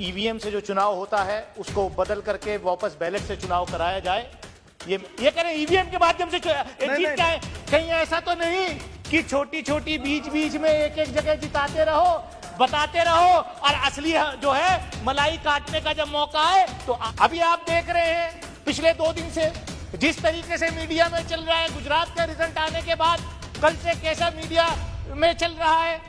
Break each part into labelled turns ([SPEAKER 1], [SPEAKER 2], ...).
[SPEAKER 1] EVM से जो चुनाव होता है उसको बदल करके वापस बैलेट से चुनाव कराया जाए। ये कह रहे हैं ईवीएम के माध्यम से जीत जाए। कहीं ऐसा तो नहीं कि छोटी छोटी बीच में एक एक जगह जिताते रहो, बताते रहो और असली जो है मलाई काटने का जब मौका है तो अभी आप देख रहे हैं पिछले 2 दिन से जिस तरीके से मीडिया में चल रहा है, गुजरात का रिजल्ट आने के बाद कल से कैसा मीडिया में चल रहा है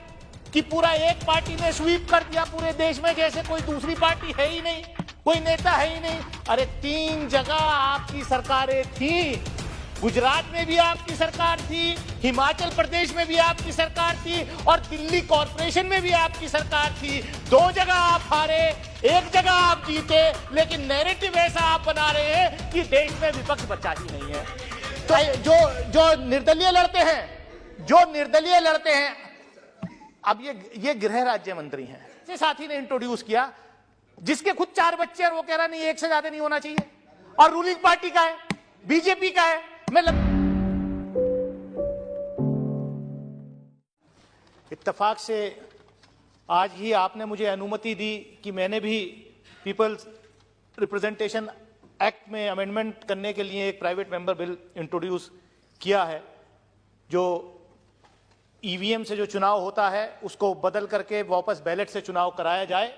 [SPEAKER 1] कि पूरा एक पार्टी ने स्वीप कर दिया पूरे देश में, जैसे कोई दूसरी पार्टी है ही नहीं, कोई नेता है ही नहीं। अरे 3 जगह आपकी सरकारें थी, गुजरात में भी आपकी सरकार थी, हिमाचल प्रदेश में भी आपकी सरकार थी और दिल्ली कॉर्पोरेशन में भी आपकी सरकार थी। 2 जगह आप हारे, 1 जगह आप जीते, लेकिन नैरेटिव ऐसा आप बना रहे हैं कि देश में विपक्ष बचा ही नहीं है। तो जो निर्दलीय लड़ते हैं, अब ये गृह राज्य मंत्री हैं, से साथी ने इंट्रोड्यूस किया जिसके खुद 4 बच्चे और वो कह रहा नहीं 1 से ज्यादा नहीं होना चाहिए और रूलिंग पार्टी का है, बीजेपी का है। इत्तेफाक से आज ही आपने मुझे अनुमति दी कि मैंने भी पीपल्स रिप्रेजेंटेशन एक्ट में अमेंडमेंट करने के लिए एक प्राइवेट मेंबर बिल इंट्रोड्यूस किया है। जो ईवीएम से जो चुनाव होता है उसको बदल करके वापस बैलेट से चुनाव कराया जाए।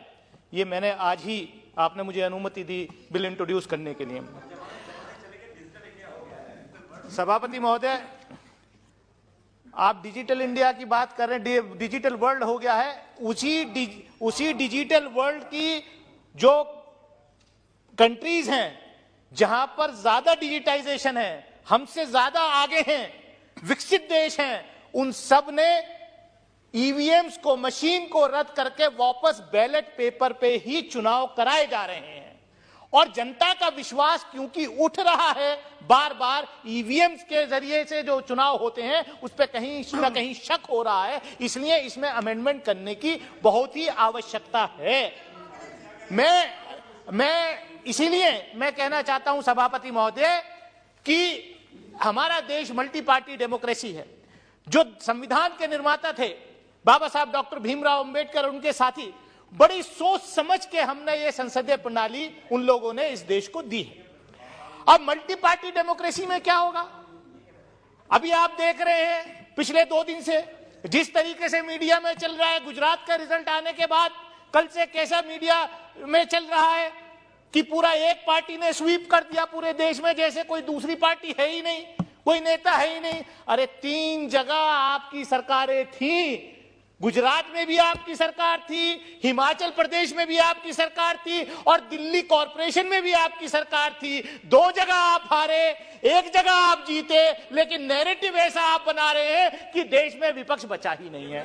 [SPEAKER 1] ये मैंने आज ही, आपने मुझे अनुमति दी बिल इंट्रोड्यूस करने के लिए। सभापति महोदय, आप डिजिटल इंडिया की बात कर रहे हैं, डिजिटल वर्ल्ड हो गया है। उसी डिजिटल वर्ल्ड की जो कंट्रीज हैं जहां पर ज्यादा डिजिटाइजेशन है, हमसे ज्यादा आगे हैं, विकसित देश हैं, उन सब ने ईवीएम्स को, मशीन को रद्द करके वापस बैलेट पेपर पे ही चुनाव कराए जा रहे हैं। और जनता का विश्वास क्योंकि उठ रहा है, बार बार ईवीएम्स के जरिए से जो चुनाव होते हैं उस पर कहीं ना कहीं शक हो रहा है, इसलिए इसमें अमेंडमेंट करने की बहुत ही आवश्यकता है। इसीलिए मैं कहना चाहता हूं सभापति महोदय कि हमारा देश मल्टी पार्टी डेमोक्रेसी है। जो संविधान के निर्माता थे बाबा साहब डॉक्टर भीमराव अंबेडकर और उनके साथी, बड़ी सोच समझ के हमने ये संसदीय प्रणाली उन लोगों ने इस देश को दी है। अब मल्टी पार्टी डेमोक्रेसी में क्या होगा? अभी आप देख रहे हैं पिछले 2 दिन से जिस तरीके से मीडिया में चल रहा है, गुजरात का रिजल्ट आने के बाद कल से कैसा मीडिया में चल रहा है कि पूरा एक पार्टी ने स्वीप कर दिया पूरे देश में, जैसे कोई दूसरी पार्टी है ही नहीं, कोई नेता है ही नहीं। अरे 3 जगह आपकी सरकारें थी, गुजरात में भी आपकी सरकार थी, हिमाचल प्रदेश में भी आपकी सरकार थी और दिल्ली कॉर्पोरेशन में भी आपकी सरकार थी। 2 जगह आप हारे, 1 जगह आप जीते, लेकिन नैरेटिव ऐसा आप बना रहे हैं कि देश में विपक्ष बचा ही नहीं है।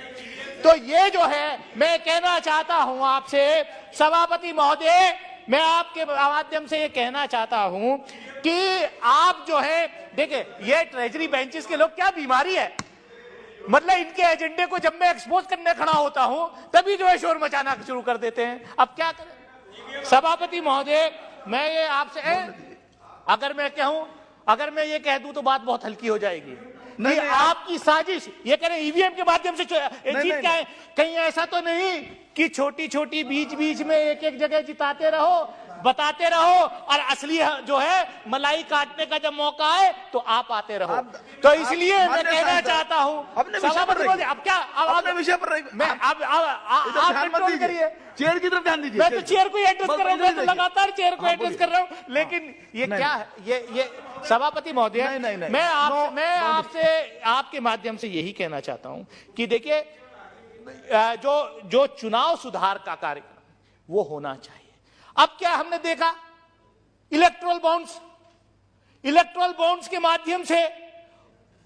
[SPEAKER 1] तो ये जो है, मैं कहना चाहता हूं आपसे सभापति महोदय, मैं आपके माध्यम से ये कहना चाहता हूं कि आप जो है, देखिए ये ट्रेजरी बेंचेस के लोग, क्या बीमारी है, मतलब इनके एजेंडे को जब मैं एक्सपोज करने खड़ा होता हूं तभी जो है शोर मचाना शुरू कर देते हैं। अब क्या करें सभापति महोदय, मैं ये आपसे अगर मैं ये कह दूं तो बात बहुत हल्की हो जाएगी कि आपकी साजिश, ये कह रहे हैं ईवीएम के माध्यम से जीत जाए। कहीं ऐसा तो नहीं कि छोटी छोटी बीच में एक एक जगह जिताते रहो, बताते रहो और असली जो है मलाई काटने का जब मौका है तो आप आते रहो। तो इसलिए मैं कहना चाहता हूं
[SPEAKER 2] अपने विषय पर रहिए।
[SPEAKER 1] अब क्या अपने विषय पर रहिए, मैं आप कंट्रोल करिए,
[SPEAKER 2] चेयर की तरफ ध्यान दीजिए।
[SPEAKER 1] मैं तो चेयर को एड्रेस कर रहा हूं, मैं तो लगातार चेयर को एड्रेस कर रहा हूं, लेकिन ये क्या है, ये सभापति महोदय, मैं आपसे आपके माध्यम से यही कहना चाहता हूं कि देखिए जो चुनाव सुधार का कार्यक्रम वो होना चाहिए। अब क्या हमने देखा, इलेक्टोरल बॉन्ड्स के माध्यम से,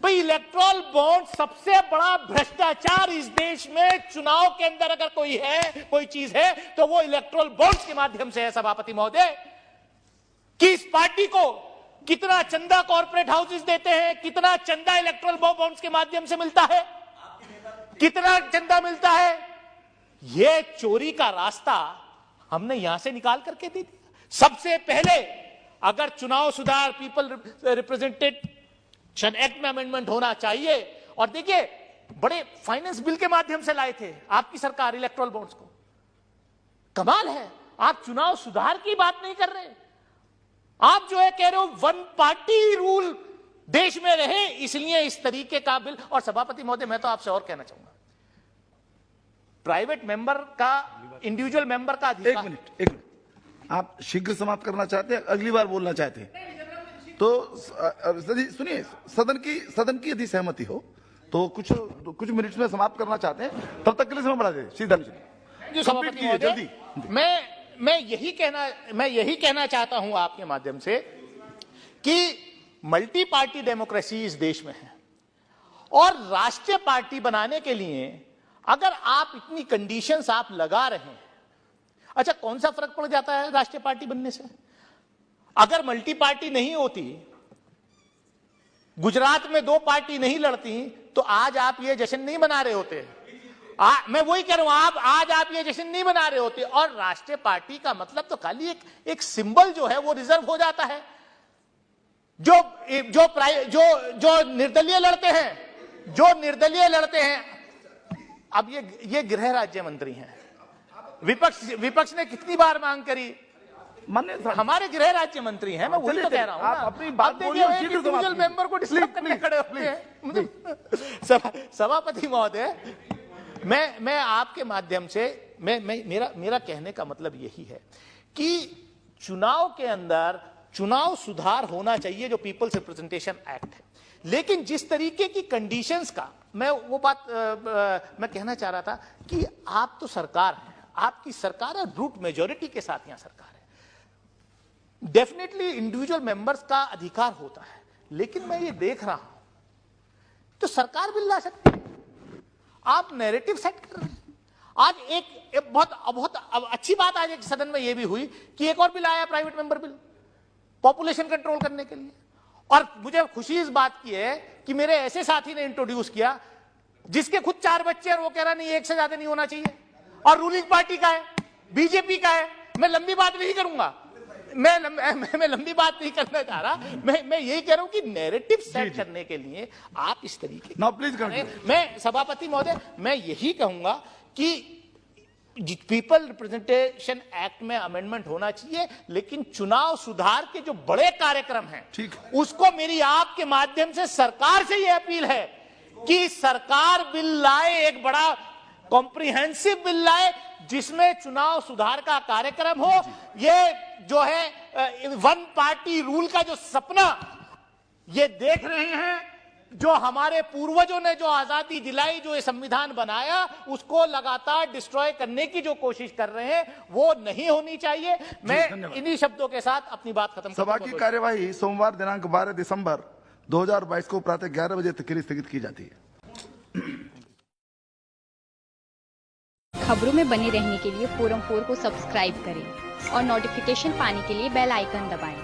[SPEAKER 1] भाई इलेक्टोरल बॉन्ड सबसे बड़ा भ्रष्टाचार इस देश में चुनाव के अंदर अगर कोई चीज है तो वो इलेक्टोरल बॉन्ड्स के माध्यम से है सभापति महोदय। कि इस पार्टी को कितना चंदा कॉर्पोरेट हाउसेस देते हैं, कितना चंदा इलेक्टोरल बॉन्ड्स के माध्यम से मिलता है, कितना चंदा मिलता है, ये चोरी का रास्ता हमने यहां से निकाल करके दे दिया। सबसे पहले अगर चुनाव सुधार पीपल रिप्रेजेंटेशन एक्ट में अमेंडमेंट होना चाहिए, और देखिए बड़े फाइनेंस बिल के माध्यम से लाए थे आपकी सरकार इलेक्टोरल बॉन्ड्स को, कमाल है। आप चुनाव सुधार की बात नहीं कर रहे। आप जो है कह रहे हो वन पार्टी रूल देश में रहे, इसलिए इस तरीके का बिल। और सभापति महोदय, मैं तो आपसे और कहना चाहूंगा, प्राइवेट मेंबर का, इंडिविजुअल मेंबर का अधिकार।
[SPEAKER 2] एक मिनट, आप शीघ्र समाप्त करना चाहते हैं, अगली बार बोलना चाहते हैं तो सुनिए, सदन की यदि सहमति हो तो कुछ मिनट्स में समाप्त करना चाहते हैं, तब तक के लिए समय बढ़ा दे सीधा
[SPEAKER 1] सभापति महोदय,
[SPEAKER 2] जल्दी।
[SPEAKER 1] मैं यही कहना चाहता हूं आपके माध्यम से कि मल्टी पार्टी डेमोक्रेसी इस देश में है, और राष्ट्रीय पार्टी बनाने के लिए अगर आप इतनी कंडीशंस आप लगा रहे हैं, अच्छा कौन सा फर्क पड़ जाता है राष्ट्रीय पार्टी बनने से? अगर मल्टी पार्टी नहीं होती, गुजरात में 2 पार्टी नहीं लड़ती, तो आज आप ये जश्न नहीं मना रहे होते। मैं वही कह रहा हूं, आज आप ये जश्न नहीं मना रहे होते। और राष्ट्रीय पार्टी का मतलब तो खाली एक सिंबल जो है वो रिजर्व हो जाता है। जो निर्दलीय लड़ते हैं, अब ये गृह राज्य मंत्री हैं। विपक्ष ने कितनी बार मांग करी, हमारे गृह राज्य मंत्री हैं। मैं वही तो कह रहा हूं,
[SPEAKER 2] आप अपनी बात बोलिए,
[SPEAKER 1] इंडिविजुअल मेंबर को डिस्टर्ब करने खड़े होते हैं। सभापति महोदय, मैं आपके माध्यम से मेरा कहने का मतलब यही है कि चुनाव के अंदर चुनाव सुधार होना चाहिए, जो पीपल्स रिप्रेजेंटेशन एक्ट है। लेकिन जिस तरीके की कंडीशंस का मैं कहना चाह रहा था कि आप तो सरकार है, आपकी सरकार है, रूट मेजॉरिटी के साथ यहां सरकार है। डेफिनेटली इंडिविजुअल मेंबर्स का अधिकार होता है, लेकिन मैं ये देख रहा हूं तो सरकार बिल ला सकती है, आप नैरेटिव सेट कर रहे हैं। आज एक बहुत अच्छी बात आज एक सदन में यह भी हुई कि एक और बिल आया, private member bill, population control करने के लिए। और मुझे खुशी इस बात की है कि मेरे ऐसे साथी ने इंट्रोड्यूस किया जिसके खुद 4 बच्चे और वो कह रहा नहीं, 1 से ज्यादा नहीं होना चाहिए, और रूलिंग पार्टी का है, बीजेपी का है। मैं लंबी बात नहीं करूंगा, मैं लंबी बात नहीं करना चाह रहा। मैं यही कह रहा हूं कि नैरेटिव सेट करने के लिए आप इस तरीके
[SPEAKER 2] प्लीज।
[SPEAKER 1] मैं सभापति महोदय, मैं यही कहूंगा कि पीपल रिप्रेजेंटेशन एक्ट में अमेंडमेंट होना चाहिए, लेकिन चुनाव सुधार के जो बड़े कार्यक्रम हैं, उसको मेरी आपके माध्यम से सरकार से यह अपील है कि सरकार बिल लाए, एक बड़ा कॉम्प्रिहेंसिव बिल लाए, जिसमें चुनाव सुधार का कार्यक्रम हो। ये जो है वन पार्टी रूल का जो सपना ये देख रहे हैं, जो हमारे पूर्वजों ने जो आजादी दिलाई, जो ये संविधान बनाया, उसको लगातार डिस्ट्रॉय करने की जो कोशिश कर रहे हैं, वो नहीं होनी चाहिए। मैं इन्हीं शब्दों के साथ अपनी बात खत्म।
[SPEAKER 2] सभा की कार्यवाही सोमवार दिनांक 12 दिसंबर 2022 को प्रातः 11 बजे तक के लिए स्थगित की जाती है।
[SPEAKER 3] खबरों में बने रहने के लिए फोरम 4 को सब्सक्राइब करें और नोटिफिकेशन पाने के लिए बेल आइकन दबाएं।